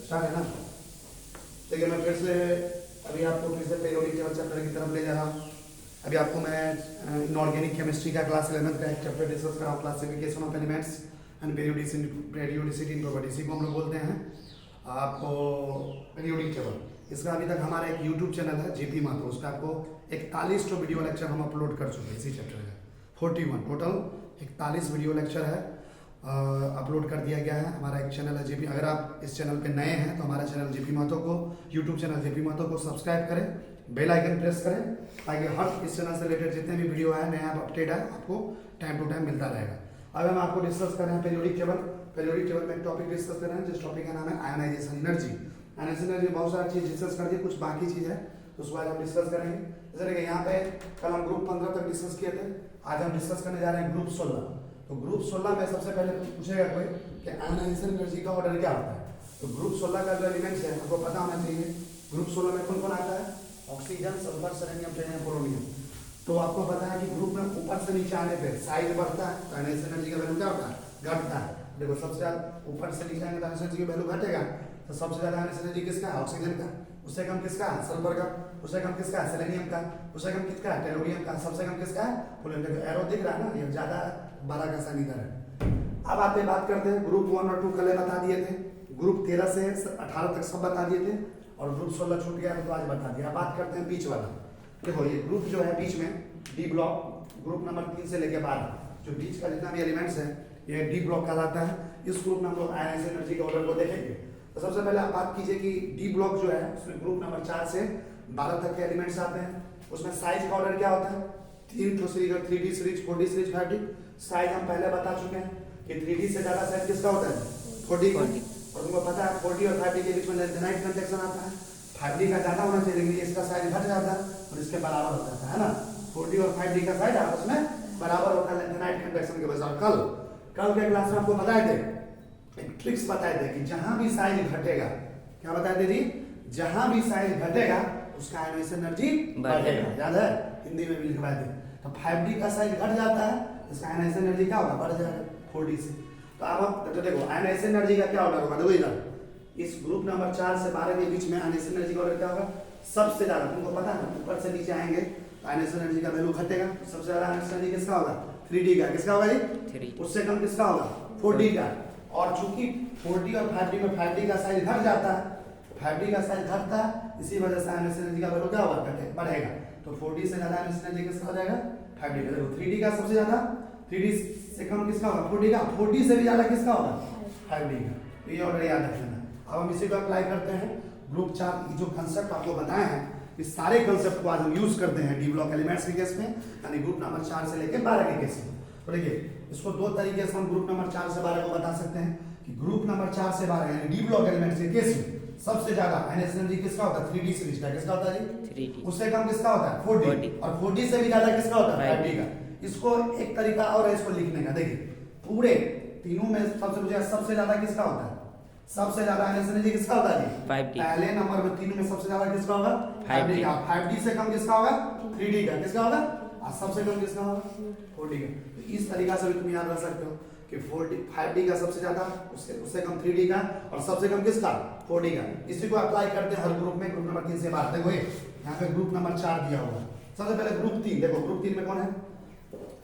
Start है ना। देखिए मैं फिर से अभी आपको फिर से पीरियोडिक टेबल चैप्टर की तरफ ले जा रहा हूँ। अभी आपको मैं इनऑर्गेनिक केमिस्ट्री का क्लास 11 का एक चैप्टर डिस्कस कर रहा हूँ, classification of elements and periodicity in property. इसी को हम लोग बोलते हैं आपको पीरियोडिक टेबल। इसका अभी तक हमारा एक यूट्यूब चैनल है जेपी माथुर, उस पर आपको 41 वीडियो लेक्चर हम अपलोड कर चुके हैं इसी चैप्टर का। 41 टोटल 41 वीडियो लेक्चर है अपलोड कर दिया गया है। हमारा एक चैनल है जेपी। अगर आप इस चैनल पे नए हैं तो हमारा चैनल जेपी महतो को, यूट्यूब चैनल जेपी महतो को सब्सक्राइब करें, बेल आइकन प्रेस करें, ताकि हर इस चैनल से रिलेटेड जितने भी वीडियो है नया अपडेट है आपको टाइम टू टाइम मिलता रहेगा। अब हम आपको डिस्कस कर रहे हैं पीरियोडिक टेबल। पीरियोडिक टेबल में एक टॉपिक डिस्कस कर रहे हैं जिस टॉपिक का नाम है आयनाइजेशन एनर्जी। आयनाइजेशन एनर्जी बहुत सारी चीज डिस्कस कर दी, कुछ बाकी चीज है तो उसके बाद हम डिस्कस करेंगे। जैसे कि यहाँ पे कल हम ग्रुप 15 तक डिस्कस किए थे, आज हम डिस्कस करने जा रहे हैं ग्रुप 16। तो ग्रुप 16 में सबसे पहले पूछेगा कोई कि आयनाइजेशन एनर्जी का ऑर्डर क्या होता है। तो ग्रुप 16 का जो एलिमेंट्स है आपको पता होना चाहिए। ग्रुप 16 में कौन कौन आता है? Oxygen, sulphur, selenium, टेनियम, polonium. तो आपको पता है कि ग्रुप में ऊपर से नीचे आने पे साइज बढ़ता है तो आयनाइजेशन एनर्जी का वैल्यू क्या होता है? घटता है। देखो सबसे ज्यादा ऊपर से नीचे आएंगे तो आयनाइजेशन एनर्जी का वैल्यू घटेगा। तो सबसे ज्यादा आयनाइजेशन एनर्जी किसका है? ऑक्सीजन का। उससे कम किसका है? सल्फर का। उससे कम किसका है? सेलेनियम का। उससे कम किसका है? टेलोनियम का। सबसे कम किसका है? पोलोनियम का। एरो दिख रहा है ना, ये ज्यादा 12 का साइन इधर है। अब आते बात करते हैं ग्रुप 1 और 2 कल बता दिए थे, ग्रुप 13 से 18 तक सब बता दिए थे, और ग्रुप 16 छूट गया तो आज बता दिया। बात करते हैं बीच वाला। देखो ये ग्रुप जो है बीच में डी ब्लॉक, ग्रुप नंबर 3 से लेकर 12 जो बीच का जितना भी एलिमेंट्स है ये डी ब्लॉक कहलाता है। इस ग्रुप में हम लोग आयनाइजेशन एनर्जी के ऑर्डर को देखेंगे। तो सबसे पहले आप बात कीजिए कि डी ब्लॉक जो है उसमें ग्रुप नंबर 4 से 12 तक के एलिमेंट्स आते हैं। उसमें साइज का ऑर्डर क्या होता है? 3 सीरीज और 3D series, 4D series, 5D। Size हम पहले बता चुके हैं कि 3D से ज्यादा साइज किसका होता है? 4D का। और तुमको पता है 4D और 5D के बीच में लेंथेनाइट कंडक्शन आता है। 5D का ज्यादा होना चाहिए लेकिन इसका साइज घट जाता है और इसके बराबर हो जाता है ना। 4D और 5D का साइज आपस में बराबर होता है लेंथेनाइट कंडक्शन के वजह से। कल के क्लास में आपको बताए थे, एक ट्रिक्स बताए थे कि जहां भी साइज घटेगा, क्या बताए थे जी? जहां भी साइज घटेगा उसका आयनाइजेशन एनर्जी बढ़ेगा। याद है? हिंदी में भी लिखवाए थे। तो 5D का साइज घट जाता है, इसका आयनाइजेशन एनर्जी क्या होगा? बढ़ जाएगा 4D से। तो अब हम तो देखो आयनाइजेशन एनर्जी का क्या ऑर्डर होगा? देखो इधर इस ग्रुप नंबर 4 से 12 के बीच में आयनाइजेशन एनर्जी का ऑर्डर क्या होगा? सबसे ज्यादा तुमको पता है ना, ऊपर से नीचे आएंगे तो आयनाइजेशन एनर्जी का वैल्यू घटेगा। सबसे ज्यादा आयनाइजेशन एनर्जी किसका होगा? 3D का। किसका होगा जी? 3। उससे कम किसका होगा? 4D का। और चूंकि 4D और 5D में 5D का साइज घट जाता है, 5D का साइज घटता है, इसी वजह से आयनाइजेशन एनर्जी का वैल्यू क्या होगा? बढ़ेगा। तो 4D से ज्यादा आयनाइजेशन एनर्जी किसका हो जाएगा? 5D का। देखो 3D का सबसे ज्यादा, 3D से कम किसका होगा? 4D का। 4D से भी ज्यादा किसका होगा? 5D का। तो ये ऑर्डर याद रख लेना। अब हम इसी को अप्लाई करते हैं ग्रुप 4 जो कंसेप्ट आपको बताए हैं, इस सारे कंसेप्ट को आज हम यूज करते हैं डी ब्लॉक एलिमेंट्स के केस में, यानी ग्रुप नंबर 4 से लेकर 12 के केस में। तो देखिए इसको दो तरीके से हम ग्रुप नंबर 4 से 12 को बता सकते हैं कि ग्रुप नंबर 4 से 12 यानी डी ब्लॉक एलिमेंट्स के केस में सबसे ज्यादा आयनाइजेशन एनर्जी किसका होता है? 3D सीरीज का। किसका होता है जी? 3D। उससे कम किसका होता है? 4D। और 4D से भी ज्यादा किसका होता है? 5D का। इसको एक तरीका और है इसको लिखने का। देखिए पूरे तीनों में सबसे ज्यादा किसका होता है? सबसे ज्यादा आयनाइजेशन एनर्जी किसका होता है जी? 5D। पहले नंबर में तीनों में सबसे ज्यादा किसका होगा? 5D का। 5D से कम किसका होगा? 3D का। किसका होगा? और सबसे कम किसका होगा? 4D का। तो इस तरीका से भी तुम याद रख सकते हो कि 5D का सबसे ज्यादा, उससे कम 3D का, और सबसे कम किसका? 4D का। इसी को अप्लाई करते हैं हर ग्रुप में। ग्रुप नंबर 3 से बात देखो यहाँ पे ग्रुप नंबर 4 दिया होगा। सबसे पहले ग्रुप 3 देखो, ग्रुप 3 में कौन है?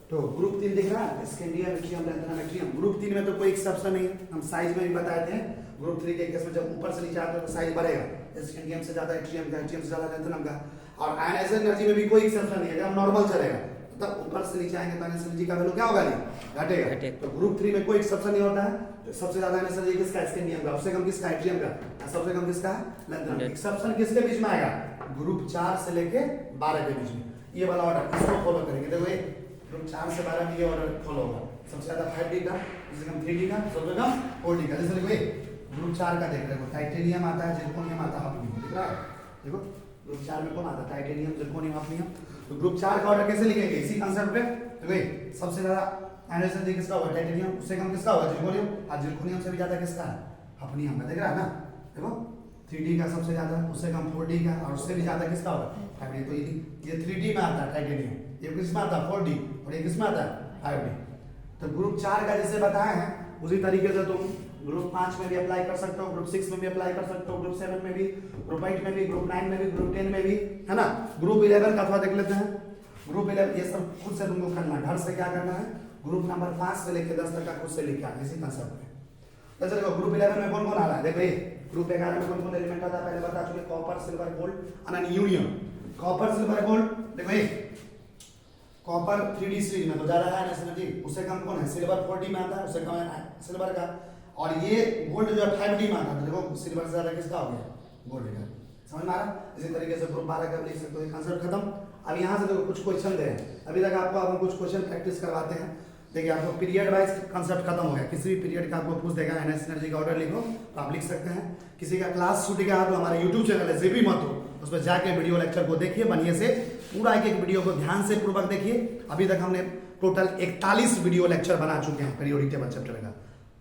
तो ग्रुप 3 दिख रहा है, स्कैंडियम, लिथियम, लैंथेनम, एक्टियम। ग्रुप 3 में तो कोई एक्सेप्शन नहीं है, हम साइज में भी बताए थे। ग्रुप 3 के केस में जब ऊपर से नीचे आते हैं तो साइज बढ़ेगा, स्कैंडियम से ज्यादा एक्टियम का, एक्टियम से ज्यादा लैंथेनम का। और आयनाइजेशन एनर्जी में भी कोई एक्सेप्शन नहीं है, एकदम नॉर्मल चलेगा। तब ऊपर से नीचे आएंगे तो आयनाइजेशन एनर्जी का वैल्यू क्या होगा जी? घटेगा। तो ग्रुप 3 में कोई एक्सेप्शन नहीं होता है। तो सबसे ज्यादा आयनाइजेशन एनर्जी किसका? स्कैंडियम का। उससे कम किसका? एक्टियम का। और सबसे कम किसका? लैंथेनम। एक्सेप्शन किसके बीच में आएगा? ग्रुप 4 से लेके 12 के बीच में। ये वाला ऑर्डर इसको फॉलो करेंगे। देखो ये ग्रुप 4 से 12 में ये ऑर्डर फॉलो होगा। सबसे ज्यादा 5D का, सबसे कम 3D का, सबसे कम 4D का। जैसे देखो ग्रुप 4 का देख रहे हो, टाइटेनियम आता है, जिरकोनियम आता है, हफनियम। दिख रहा है? देखो ग्रुप 4 में कौन आता है? Titanium, zirconium, hafnium. तो ग्रुप 4 का ऑर्डर कैसे लिखेंगे? इसी कांसेप्ट पे। तो सबसे ज्यादा आयनाइजेशन एनर्जी किसका होगा? टाइटेनियम। उससे कम किसका होगा? जिरकोनियम। और जिरकोनियम से भी ज्यादा किसका है? हफनियम का। दिख रहा है ना? देखो 3D का सबसे ज्यादा, उससे कम 4D का, और उससे भी ज्यादा किसका होगा? 5D। तो ये 3D में आता है टाइटेनियम, ये किसमें आता है? 4D। और ये किसमें आता है? 5D। तो ग्रुप 4 का जैसे बताए हैं उसी तरीके से तुम ग्रुप 5 में भी अप्लाई कर सकते हो, ग्रुप 6 में भी अप्लाई कर सकते हो, ग्रुप 7 में भी, ग्रुप 8 में भी, ग्रुप 9 में भी, ग्रुप 10 में भी, है ना। ग्रुप 11 का थोड़ा देख लेते हैं। ग्रुप 11 ये सब खुद से तुमको करना है, घर से क्या करना है, ग्रुप नंबर 5 से लेकर 10 तक का खुद से लिख के आना, इसी कंसेप्ट में। तो चलो ग्रुप 11 में कौन कौन आ रहा है, देखो ये ग्रुप 11 में कौन कौन एलिमेंट आता है पहले बता चुके, कॉपर सिल्वर गोल्ड एंड यूनियम। कॉपर सिल्वर गोल्ड देखो ये कॉपर 3D सीरीज में तो ज्यादा है एनर्जी, उससे कम कौन है, सिल्वर 4D में आता है, उससे कम है सिल्वर का। और ये गोल्ड जो है 5D में आता है, देखो सिल्वर से ज्यादा किसका हो गया, गोल्ड का। समझ में आ रहा। इसी तरीके से ग्रुप 12 का लिख सकते हो, कंसेप्ट खत्म। अब यहाँ से देखो कुछ क्वेश्चन दे हैं, अभी तक आपको अब हम कुछ क्वेश्चन प्रैक्टिस करवाते हैं। देखिए आपको पीरियड वाइज कंसेप्ट खत्म हो गया, किसी भी पीरियड का आपको पूछ देगा एनएस एनर्जी का ऑर्डर लिखो तो आप लिख सकते हैं। किसी का क्लास छूट गया तो हमारे यूट्यूब चैनल है जेबी महतो, उस पर जाके वीडियो लेक्चर को देखिए बढ़िया से, पूरा एक एक वीडियो को ध्यान से पूर्वक देखिए। अभी तक हमने टोटल 41 वीडियो लेक्चर बना चुके हैं पीरियोडिक टेबल चैप्टर का,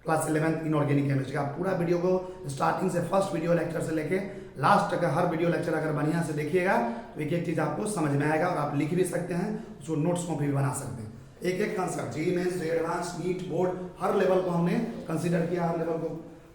क्लास 11 इनऑर्गेनिक केमिस्ट्री का। पूरा वीडियो को स्टार्टिंग से फर्स्ट वीडियो लेक्चर से लेके लास्ट तक हर वीडियो लेक्चर अगर बढ़िया से देखिएगा तो एक एक चीज आपको समझ में आएगा और आप लिख भी सकते हैं, उसको नोट्स कॉपी भी बना सकते हैं। एक एक कंसेप्ट जी मेंस एडवांस नीट बोर्ड हर लेवल को हमने कंसीडर किया, हर लेवल को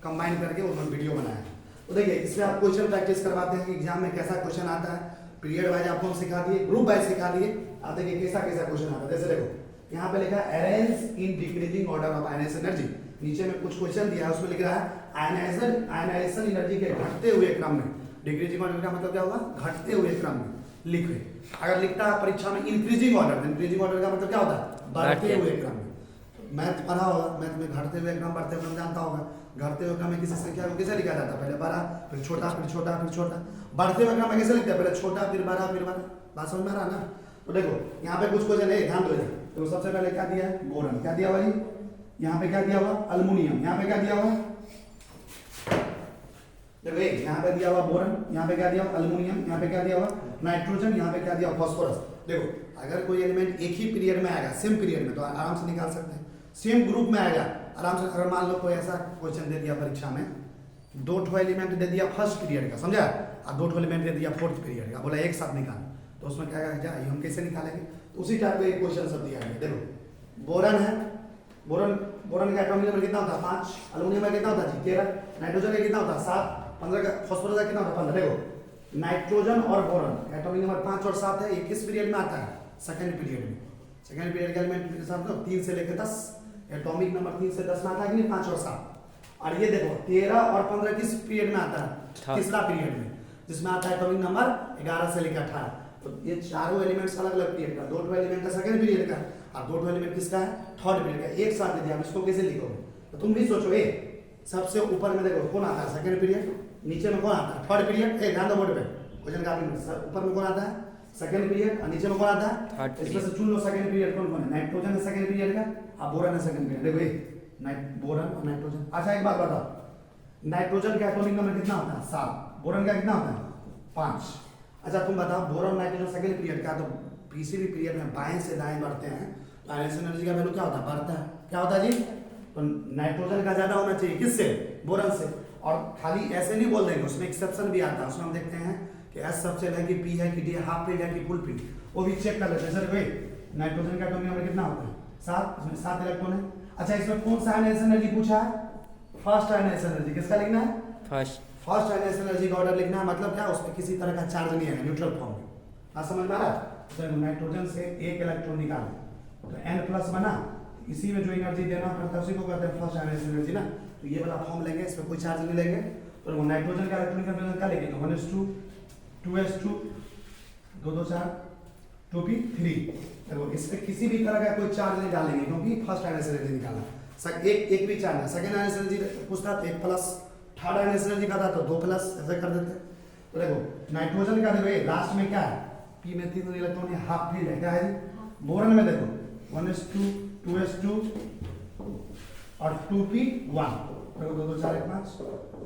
कंबाइन करके उन्होंने वीडियो बनाया। तो देखिए इसमें आप क्वेश्चन प्रैक्टिस करवाते हैं कि एग्जाम में कैसा क्वेश्चन आता है, पीरियड वाइज आपको सिखा दिए, ग्रुप वाइज सिखा दिए। आप देखिए कैसा कैसा क्वेश्चन आता है, जैसे देखो यहाँ पे लिखा है arrange in decreasing order of ionisation energy, नीचे में कुछ क्वेश्चन दिया है उसमें लिख रहा है आयनाइजेशन एनर्जी के घटते हुए क्रम में। डिक्रीजिंग ऑर्डर का मतलब क्या होगा, घटते हुए क्रम में लिखे। अगर लिखता है परीक्षा में इंक्रीजिंग ऑर्डर, इंक्रीजिंग ऑर्डर का मतलब क्या होता है, बढ़ते हुए क्रम में। मैथ पढ़ा होगा, मैथ में घटते हुए क्रम बढ़ते हुए क्रम जानता होगा। घटते हुए क्रम में किसी संख्या को कैसे लिखा जाता है, पहले बड़ा फिर छोटा फिर छोटा फिर छोटा। बढ़ते हुए क्रम में कैसे लिखते हैं, पहले छोटा फिर बड़ा फिर बड़ा। बात समझ में आ रहा ना। तो देखो यहाँ पे कुछ क्वेश्चन है, ध्यान दो। तो सबसे पहले क्या दिया है, बोरन। क्या दिया हुआ जी, यहाँ पे क्या दिया हुआ, अल्युमिनियम। यहाँ पे क्या दिया हुआ, देखो यहाँ पे दिया हुआ बोरन, यहाँ पे क्या दिया हुआ अल्युमिनियम, यहाँ पे क्या दिया हुआ नाइट्रोजन, यहाँ पे क्या दिया हुआ फॉस्फोरस। देखो अगर कोई एलिमेंट एक ही पीरियड में आएगा, सेम पीरियड में, तो आराम से निकाल सकते हैं। सेम ग्रुप में आएगा आराम से। अगर मान लो कोई ऐसा क्वेश्चन दे दिया परीक्षा में, 2 एलिमेंट दे दिया फर्स्ट पीरियड का, समझा, और 2 एलिमेंट दे दिया फोर्थ पीरियड का, बोला एक साथ निकाल, तो उसमें क्या क्या हम कैसे निकालेंगे। तो उसी टाइप का एक क्वेश्चन सब दिया गया। देखो बोरन है, बोरन का एटॉमिक नंबर कितना होता है 5, अल्युमिनियम का कितना होता है 13, नाइट्रोजन का कितना होता है 7, 15 का फॉस्फोरस का कितना होता है 15। देखो नाइट्रोजन और बोरन एटॉमिक नंबर 5 और 7 है, ये किस पीरियड में आता है, सेकंड पीरियड में। सेकंड पीरियड के एलिमेंट के साथ 3 से लेकर 10, एटॉमिक नंबर 3 से 10 में आता है कि नहीं, 5 और 7। और ये देखो 13 और 15 किस पीरियड में आता है, तीसरा पीरियड में, जिसमें आता है एटॉमिक नंबर 11 से लेकर 18। तो ये चारों एलिमेंट्स अलग अलग पीरियड का, 2 एलिमेंट का सेकंड पीरियड का और 2 एलिमेंट किसका है, थर्ड पीरियड का, एक साथ दे दिया। इसको कैसे लिखोगे, तो तुम भी सोचो। सबसे ऊपर में देखो कौन आता है, सेकंड पीरियड, नीचे में कौन आता है, थर्ड पीरियड। ध्यान दो बोर्ड पे, क्वेश्चन काफी ऊपर में कौन आता है, सेकंड पीरियड, और नीचे में कौन आता है, इसमें से चुन लो सेकंड पीरियड कौन कौन है। नाइट्रोजन है सेकंड पीरियड का, और बोरन है सेकंड पीरियड। देखो ये बोरन और नाइट्रोजन। अच्छा एक बात बताओ, नाइट्रोजन का एटॉमिक नंबर कितना होता है 7, बोरन का कितना होता है 5। अच्छा तुम बताओ, बोरन नाइट्रोजन सेकंड पीरियड का, तो किसी भी पीरियड में बाएं से दाएं बढ़ते हैं तो आयनाइजेशन एनर्जी का वैल्यू क्या होता है, बढ़ता है। क्या होता है जी, तो नाइट्रोजन का ज्यादा होना चाहिए, किससे, बोरन से। और खाली ऐसे नहीं बोल देंगे, उसमें एक्सेप्शन भी आता है। उसमें हम देखते हैं कि एस सबसेट है कि पी है कि डी हाफ पीरियड है कि फुल पीरियड, वो भी चेक कर लेते हैं। सर भाई नाइट्रोजन का एटॉमिक नंबर कितना होता है 7, इसमें 7 इलेक्ट्रॉन है। अच्छा इसमें कौन सा आयनाइजेशन एनर्जी पूछा है, फर्स्ट आयनाइजेशन एनर्जी। किसका लिखना है, फर्स्ट आयनाइजेशन एनर्जी का ऑर्डर लिखना है। मतलब क्या, उसमें किसी तरह का चार्ज नहीं है, न्यूट्रल फॉर्म में। आप समझ में आ रहा है। तो नाइट्रोजन से एक इलेक्ट्रॉन निकाले तो n+ बना, इसी में जो एनर्जी देना पड़ता है उसी को कहते हैं फर्स्ट आयनाइजेशन एनर्जी ना। तो ये वाला फॉर्म लेंगे, इसमें कोई चार्ज नहीं लेंगे। तो वो नाइट्रोजन का इलेक्ट्रॉन का क्या लेंगे, 1s2 2s2 2 2 4 2p3। देखो इस पे किसी भी तरह का कोई चार्ज नहीं डालेंगे, क्योंकि फर्स्ट आयनाइजेशन एनर्जी निकालना। एक भी चार्ज है, सेकंड आयनाइजेशन एनर्जी पूछता तो 1+, थर्ड आयनाइजेशन एनर्जी का था तो 2+, ऐसे कर देते। तो देखो नाइट्रोजन का देखो लास्ट में क्या है, p में 3 इलेक्ट्रॉन है, हाफ फील्ड है, क्या है जी। बोरन में देखो 1s2 2s2 और 2p1, देखो 2 2 4 1 5।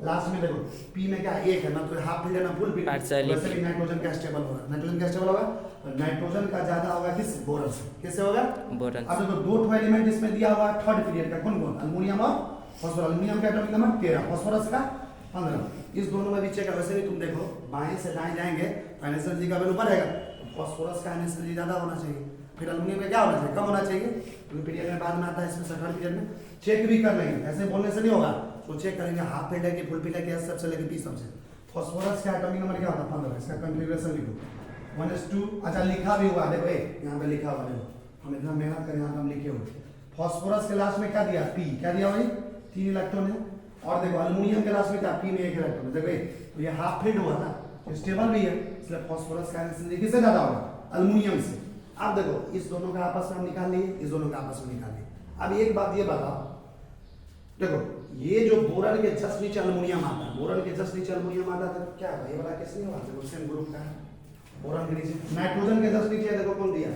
लास्ट में देखो p में क्या है, 1 है ना, तो हाफ फील्ड है ना फुल फील्ड। वैसे भी नाइट्रोजन का स्टेबल होगा, नाइट्रोजन का स्टेबल होगा, तो नाइट्रोजन का ज्यादा होगा किस, बोरन से। किससे होगा, बोरन। अब देखो 2 एलिमेंट इसमें दिया हुआ थर्ड पीरियड का, कौन कौन, अल्युमिनियम और फॉस्फोरस। अल्युमिनियम का एटॉमिक नंबर 13, फॉस्फोरस का 15। इस दोनों में भी चेक है। वैसे भी तुम देखो बाएं से दाएं जाएंगे तो आयनाइजेशन एनर्जी का वैल्यू बढ़ेगा, तो फॉस्फोरस का आयनाइजेशन एनर्जी ज्यादा होना चाहिए, फिर अल्युमिनियम में क्या होना चाहिए, कम होना चाहिए। क्योंकि पीरियड में बाद में आता है, इसमें थर्ड पीरियड में चेक भी कर लेंगे, ऐसे बोलने से नहीं होगा। तो चेक करेंगे हाफ फील्ड है कि फुल फील्ड है कि एस सबसे लेके पी सबसे। फास्फोरस का एटॉमिक नंबर क्या होता है 15, इसका कॉन्फ़िगरेशन लिखो 1s2। अच्छा लिखा भी हुआ देखो यहाँ पे लिखा हुआ देखो, हम इतना मेहनत करें यहाँ पे हम लिखे हुए। फास्फोरस के लास्ट में क्या दिया पी, क्या दिया भाई 3 इलेक्ट्रॉन है। और देखो एल्युमिनियम के लास्ट में क्या पी में 1 इलेक्ट्रॉन है। देखो तो ये हाफ फील्ड हुआ ना, स्टेबल भी है, इसलिए फास्फोरस का एनर्जी किससे ज्यादा होगा एल्युमिनियम से। अब देखो इस दोनों का आपस में हम निकाल लिए, इस दोनों का आपस में निकाल लिए। अब एक बात ये बताओ, देखो ये जो बोरन के जस्ट नीचे एल्युमिनियम आता है, बोरन के जस्ट नीचे एल्युमिनियम आता है, तो क्या है ये वाला किस नहीं हुआ, देखो सेम ग्रुप का है बोरन के नीचे। नाइट्रोजन के जस्ट नीचे देखो कौन दिया,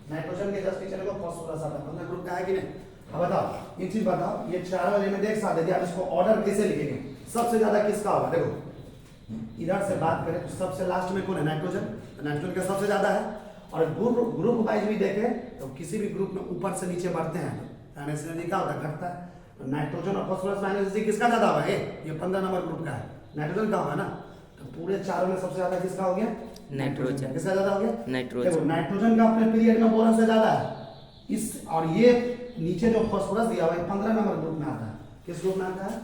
नाइट्रोजन के जस्ट नीचे देखो फास्फोरस आता है, मतलब ग्रुप का है कि नहीं। अब बताओ एक चीज बताओ, ये चारों एलिमेंट एक साथ है, आप इसको ऑर्डर कैसे लिखेंगे, सबसे ज्यादा किसका होगा। देखो इधर से बात करें तो सबसे लास्ट में कौन है नाइट्रोजन, नाइट्रोजन का सबसे ज्यादा है। और ग्रुप वाइज भी देखें तो किसी भी ग्रुप में ऊपर से नीचे बढ़ते हैं तो एनर्जी क्या होता है घटता है। तो नाइट्रोजन और फास्फोरस में एनर्जी किसका ज्यादा होगा, ये 15 नंबर ग्रुप का है, नाइट्रोजन का होगा ना। तो पूरे चारों में सबसे ज्यादा किसका हो गया नाइट्रोजन। किसका ज्यादा हो गया नाइट्रोजन। नाइट्रोजन का अपने पीरियड में बोरन से ज्यादा है इस, और ये नीचे जो फास्फोरस दिया हुआ है 15 नंबर ग्रुप में आता है। किस ग्रुप में आता है,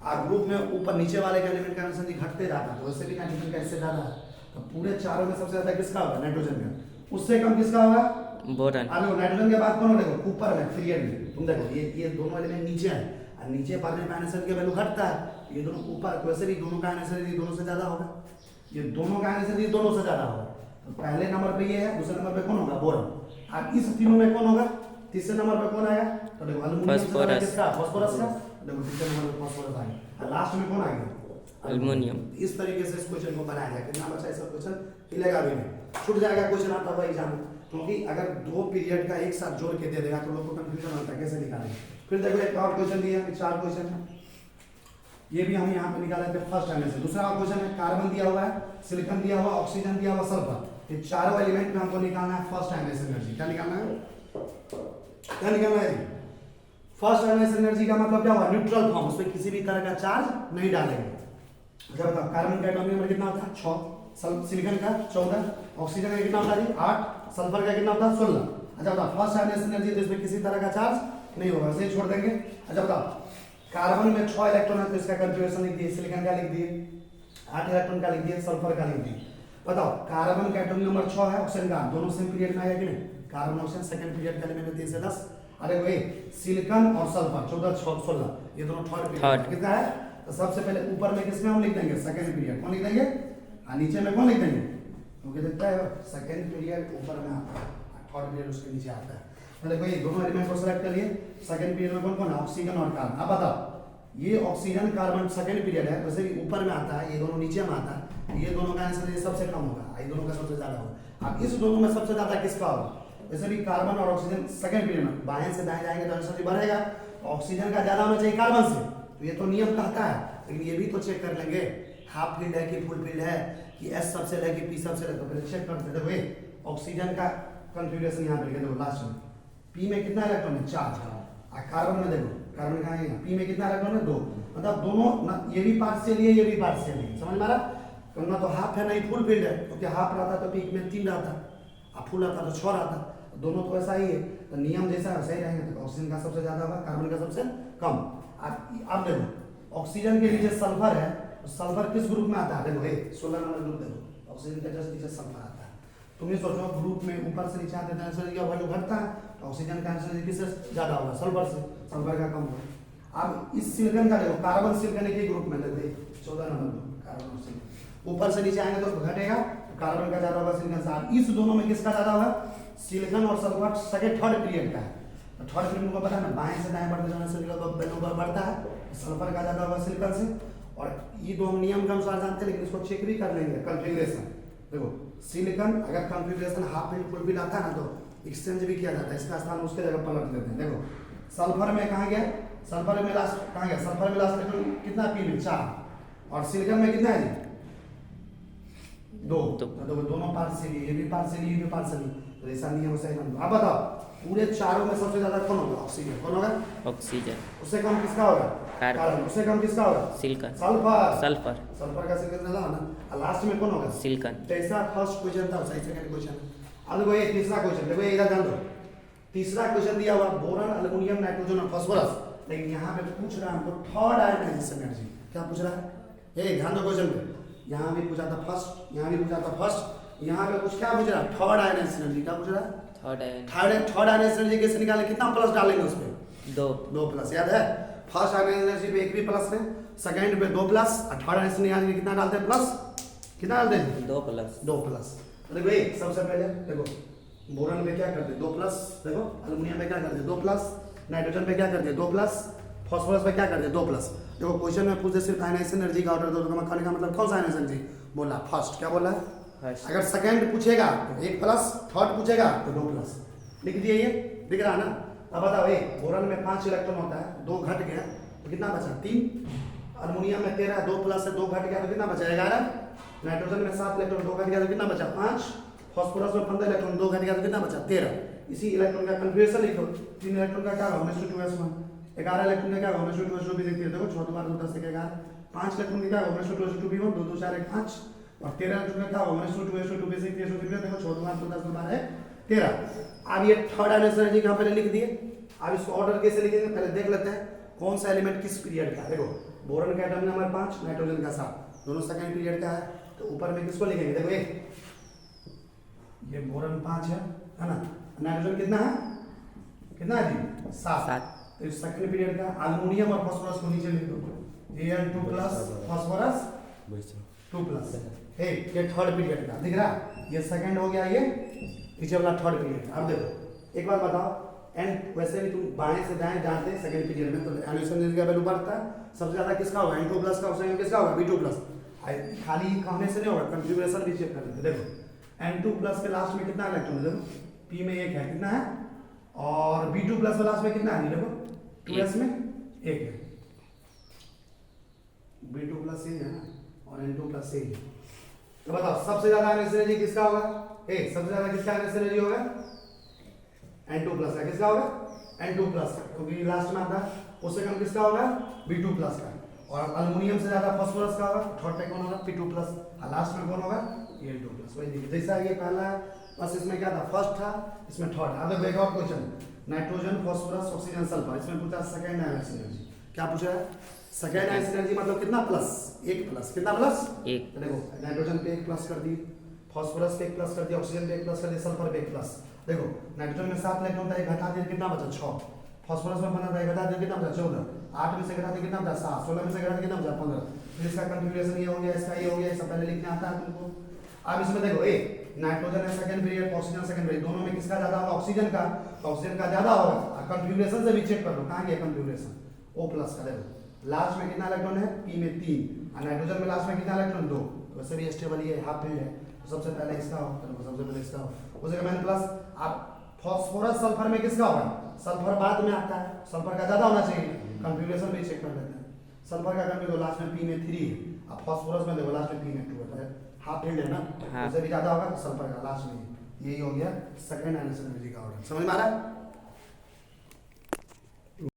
और ग्रुप में ऊपर नीचे वाले के एलिमेंट का एनर्जी घटते जाता है, तो वैसे भी नाइट्रोजन का इससे ज्यादा है। तो पूरे चारों में सबसे ज्यादा किसका होगा नाइट्रोजन का, उससे कम किसका होगा बोरन। अब नाइट्रोजन के बाद कौन हो, देखो ऊपर में पीरियड में तुम देखो ये दोनों एलिमेंट नीचे हैं, और नीचे बढ़ने पे एनर्जी का वैल्यू घटता है, ये दोनों ऊपर, वैसे भी दोनों का एनर्जी दोनों से ज्यादा होगा, ये दोनों का एनर्जी दोनों से ज्यादा होगा। तो पहले नंबर पे ये है, दूसरे नंबर पे कौन होगा बोरन, अब इस तीनों में कौन होगा, तीसरे नंबर पे कौन आएगा, तो देखो एल्युमिनियम किसका फास्फोरस का, देखो तीसरे नंबर पे फास्फोरस आ गया, लास्ट में कौन आ गया एल्युमिनियम। इस तरीके से इस क्वेश्चन को बनाया जाए, कितना बच्चा ऐसा क्वेश्चन मिलेगा भी नहीं, छूट जाएगा क्वेश्चन आता हुआ एग्जाम में, क्योंकि अगर दो पीरियड का एक साथ जोड़ के दे देगा तो लोग को कंफ्यूजन होता है कैसे निकालेंगे। फिर देखो एक और क्वेश्चन दिया है, 4 क्वेश्चन है, ये भी हम यहाँ पे निकाले थे फर्स्ट टाइम से। दूसरा क्वेश्चन है कार्बन दिया हुआ है, सिलिकॉन दिया हुआ, ऑक्सीजन दिया हुआ, सल्फर, ये चारों एलिमेंट में हमको निकालना है फर्स्ट टाइम एनर्जी। क्या निकालना है, क्या निकालना है फर्स्ट टाइम एनर्जी का मतलब क्या हुआ न्यूट्रल फॉर्म, उसमें किसी भी तरह का चार्ज नहीं डालेंगे। अच्छा बताओ कार्बन का एटॉमिक नंबर कितना होता है 6, सिलिकॉन का 14, ऑक्सीजन का कितना होता है 8, सल्फर का कितना होता है 16। अच्छा बताओ फर्स्ट टाइम एनर्जी तो इसमें किसी तरह का चार्ज नहीं होगा, ऐसे ही छोड़ देंगे। अच्छा बताओ कार्बन में 6 इलेक्ट्रॉन है तो इसका कॉन्फ़िगरेशन लिख दिए, सिलिकॉन का लिख दिए, 8 इलेक्ट्रॉन का लिख दिए, सल्फर का लिख दिए। बताओ कार्बन का एटॉमिक नंबर 6 है, ऑक्सीजन का, दोनों सेम पीरियड में आएगा कि नहीं, कार्बन ऑक्सीजन सेकंड पीरियड का एलिमेंट है 3 से 10। अरे वही सिलिकॉन और सल्फर 14 6 16, ये दोनों थर्ड पीरियड कितना है, तो सबसे पहले ऊपर में किसमें हम लिख देंगे सेकंड पीरियड, कौन लिख देंगे, और नीचे में कौन लिख देंगे, क्योंकि देखता है सेकंड पीरियड ऊपर में आता है, थर्ड पीरियड उसके नीचे आता है। तो देखो ये दोनों एलिमेंट को सेलेक्ट करिए, सेकंड पीरियड में कौन कौन है, ऑक्सीजन और कार्बन। अब बताओ ये ऑक्सीजन कार्बन सेकंड पीरियड है, वैसे भी ऊपर में आता है, ये दोनों नीचे में आता है, ये दोनों का आंसर सबसे कम होगा, ये दोनों का सबसे ज्यादा होगा। अब इस दोनों में सबसे ज्यादा किसका होगा, वैसे भी कार्बन और ऑक्सीजन सेकंड पीरियड में बाएं से दाएं जाएंगे तो आंसर बढ़ेगा, ऑक्सीजन का ज्यादा होना चाहिए कार्बन से, तो ये तो नियम कहता है, लेकिन ये भी तो चेक कर लेंगे हाफ फील्ड है कि फुल फील्ड है कि एस सबसे है कि पी सबसे है, तो पहले चेक करते हैं। देखो ऑक्सीजन का कॉन्फ़िगरेशन यहाँ पे लिखे, देखो लास्ट में पी में कितना इलेक्ट्रॉन है 4, और कार्बन में देखो कार्बन कहाँ है, पी में कितना इलेक्ट्रॉन है 2, मतलब दोनों ना ये भी पार्शियल है ये भी पार्शियल है, समझ में आ रहा, ना तो हाफ है ना ही फुल फील्ड है, क्योंकि हाफ रहता तो पीक में 3 रहता और फुल रहता तो 6 रहता, दोनों तो ऐसा ही है, तो नियम जैसा सही रहेगा, तो ऑक्सीजन का सबसे ज्यादा होगा, कार्बन का सबसे कम। अब देखो ऑक्सीजन के नीचे सल्फर है, तो सल्फर किस ग्रुप में आता है, देखो 16 नंबर ग्रुप, देखो ऑक्सीजन के जस्ट नीचे सल्फर आता है। तुम ये सोचो ग्रुप में ऊपर से नीचे आते हैं एनर्जी का वैल्यू घटता है, तो ऑक्सीजन का एनर्जी किससे ज्यादा होगा, सल्फर से, सल्फर का कम होगा। अब इस सिलिकॉन का देखो कार्बन सिलिकॉन एक ही ग्रुप में, देखो 14 नंबर ग्रुप कार्बन सिलिकॉन, ऊपर से नीचे आएंगे तो घटेगा, तो कार्बन का ज्यादा होगा सिलिकॉन से। इस दोनों में किसका ज्यादा होगा, सिलिकॉन और सल्फर सेकंड थर्ड पीरियड का है, तो थर्ड पीरियड को पता है ना, बाएं से दाएं बढ़ते जाने से वैल्यू बढ़ता है, सल्फर का ज्यादा होगा सिलिकॉन से। और ये दो हम नियम के अनुसार जानते हैं, लेकिन इसको चेक भी कर लेंगे कॉन्फ़िगरेशन। देखो सिलिकॉन अगर configuration half field full field आता है ना, तो एक्सचेंज भी किया जाता है, इसका स्थान उसके जगह पलट देते हैं। देखो सल्फर में कहाँ गया, सल्फर में लास्ट कहाँ गया, सल्फर में लास्ट इलेक्ट्रॉन कितना पी में 4, और सिलिकॉन में कितना है जी 2, तो दोनों पार्शियल, ये भी पार्शियल ये भी पार्शियल, तो ऐसा नियम सही मान लो। अब बताओ पूरे चारों में सबसे ज्यादा कौन होगा, ऑक्सीजन, कौन होगा ऑक्सीजन, उससे कम किसका होगा कार्बन, उससे कम किसका होगा सिलिकॉन, सल्फर, सल्फर, सल्फर का सिलिकॉन ज्यादा होना, और लास्ट में कौन होगा सिलिकॉन। तो ऐसा फर्स्ट क्वेश्चन था, सही सेकंड क्वेश्चन। अब देखो ये तीसरा क्वेश्चन, देखो इधर जान दो, तीसरा क्वेश्चन दिया हुआ बोरन एल्युमिनियम नाइट्रोजन और फास्फोरस, लेकिन यहाँ पे पूछ रहा है हमको थर्ड आयोनाइजेशन एनर्जी। क्या पूछ रहा है? ये ध्यान दो क्वेश्चन पे। यहाँ भी पूछा था फर्स्ट, यहाँ भी पूछा था फर्स्ट, यहाँ पे कुछ क्या पूछ रहा है? Third ionization energy. क्या पूछ रहा है? थर्ड आयोनाइजेशन एनर्जी कैसे निकालें? कितना प्लस डालेंगे उस पे? 2 प्लस। याद है? फर्स्ट आयोनाइजेशन एनर्जी पे एक भी प्लस है, सेकंड पे 2 प्लस, और थर्ड आयोनाइजेशन एनर्जी कितना डालते हैं? प्लस। कितना डालते हैं? 2 प्लस। देखो ये सबसे पहले देखो बोरॉन में क्या करते हैं? 2 प्लस। देखो एल्युमिनियम में क्या करते हैं? 2 प्लस। नाइट्रोजन पे क्या करते हैं? 2 प्लस। फास्फोरस पे क्या करते हैं? 2 प्लस। देखो क्वेश्चन में पूछते सिर्फ आयनाइजेशन एनर्जी का ऑर्डर दो, तो कहने का मतलब कौन सा आयनाइजेशन एनर्जी बोला? फर्स्ट। क्या बोला? फर्स्ट। अगर सेकंड पूछेगा तो 1 प्लस, थर्ड पूछेगा तो 2 प्लस। लिख दिए, ये दिख रहा ना? अब बताओ, ये बोरॉन में 5 इलेक्ट्रॉन होता है, 2 घट गया तो कितना बचा? 3। एल्युमिनियम में 13, 2 प्लस से 2 घट गया तो कितना बचा? 11। नाइट्रोजन में 7 इलेक्ट्रॉन, 2 घट गया तो कितना बचा? 5। फास्फोरस में 15 इलेक्ट्रॉन, 2 घट गया तो कितना बचा? 13। इसी इलेक्ट्रॉन का कन्फिगरेशन लिखो। 3 इलेक्ट्रॉन का क्या होगा? 1:2s1। 11 इलेक्ट्रॉन का क्या होगा? 1:2s2 भी देखिए। देखो 6 बार 2 10 के 11। 5 इलेक्ट्रॉन का क्या होगा? 1:2s2b1, 2 2 4 1 5। और 13 इलेक्ट्रॉन का क्या होगा? 1:2s2 b6 3 देखो 6 बार 2 10 बार है 13। अब ये थर्ड आयोनाइजेशन एनर्जी कहां पे लिख दिए। अब इसको ऑर्डर कैसे लिखेंगे पहले देख लेते हैं। कौन सा एलिमेंट किस पीरियड का है? देखो बोरॉन का एटम नंबर 5, नाइट्रोजन का 7, दोनों सेकंड पीरियड का है। तो ऊपर में किसको लिखेंगे? देखो ये बोरॉन 5 है ना? नाइट्रोजन कितना है? कितना है जी? 7। तो इस सेकंड पीरियड का एल्युमिनियम और फास्फोरस को नीचे लिख दो। Al2 plus phosphorus 2 plus. ये थर्ड पीरियड का दिख रहा? ये सेकंड हो गया, ये पीछे वाला थर्ड पीरियड। अब देखो एक बात बताओ, एंड वैसे भी तुम बाएं से दाएं जानते हैं सेकंड पीरियड में तो आयोनाइजेशन एनर्जी का वैल्यू बढ़ता है। सबसे ज्यादा किसका होगा? N2 प्लस का। उसमें किसका होगा? B2 plus. खाली कहने से नहीं होगा, कॉन्फ़िगरेशन भी चेक कर लेते। देखो N2 प्लस के लास्ट में कितना इलेक्ट्रॉन है? देखो P में 1 है, कितना है? और B2 प्लस के लास्ट में कितना है? देखो 2s में 1 है। B2 प्लस ये है ना, और N2 प्लस ये है। तो बताओ सबसे ज्यादा आयोनाइजेशन एनर्जी किसका होगा? सबसे ज्यादा किसका आयोनाइजेशन एनर्जी होगा? N2 प्लस का। किसका होगा? N2 प्लस का, क्योंकि लास्ट में आता है। उससे कम किसका होगा? B2 प्लस का। और एल्युमिनियम से ज्यादा फास्फोरस का होगा। थर्ड पे कौन होगा? P2 plus. और लास्ट में कौन होगा? Al2 plus. वही देखिए जैसा ये पहला बस इसमें क्या था? फर्स्ट था, इसमें थर्ड। अब देखो एक और question, nitrogen phosphorus oxygen sulphur. इसमें पूछा सेकंड आयोनाइजेशन एनर्जी। क्या पूछा है? सेकंड आयोनाइजेशन एनर्जी मतलब कितना? प्लस। 1 प्लस। कितना प्लस? 1। तो देखो नाइट्रोजन पे 1 प्लस कर दी, फास्फोरस पे 1 प्लस कर दिया, ऑक्सीजन पे 1 प्लस कर दिया, सल्फर पे 1 प्लस। देखो नाइट्रोजन में 7 इलेक्ट्रॉन था, 1 घटा दिया कितना बचा? 6। फास्फोरस में 15 था, 1 घटा दिया कितना बचा? 14। 8 में से घटा दिया कितना बचा? 7। 16 में से घटा दिया कितना बचा? 15। फिर इसका कॉन्फ़िगरेशन ये हो गया, इसका ये हो गया, सब पहले लिखने आता है तुमको। अब इसमें देखो नाइट्रोजन है second period, oxygen second period, दोनों में किसका ज्यादा होगा? ऑक्सीजन का। तो ऑक्सीजन का ज्यादा होगा। और कॉन्फ़िगरेशन से भी चेक कर लो कहां गया कॉन्फ़िगरेशन। O प्लस का। देखो लास्ट में कितना इलेक्ट्रॉन है? P में 3। और नाइट्रोजन में लास्ट में कितना इलेक्ट्रॉन? 2। तो वैसे भी स्टेबल ये हाफ फील्ड है, तो सबसे पहले इसका होगा, तो सबसे पहले इसका होगा। उसी का मैंने प्लस। अब फास्फोरस सल्फर में किसका होगा? सल्फर बाद में आता है, सल्फर का ज्यादा होना चाहिए। कॉन्फ़िगरेशन भी चेक कर लेते हैं। सल्फर का कॉन्फ़िगरेशन लास्ट में P में 3 है, अब फास्फोरस में देखो लास्ट में P में 2 है, हाफ फील्ड है ना? हाँ। उससे भी ज्यादा होगा तो सल्फर का लास्ट में। यही हो गया सेकंड आयोनाइजेशन एनर्जी का ऑर्डर। समझ में आ रहा है?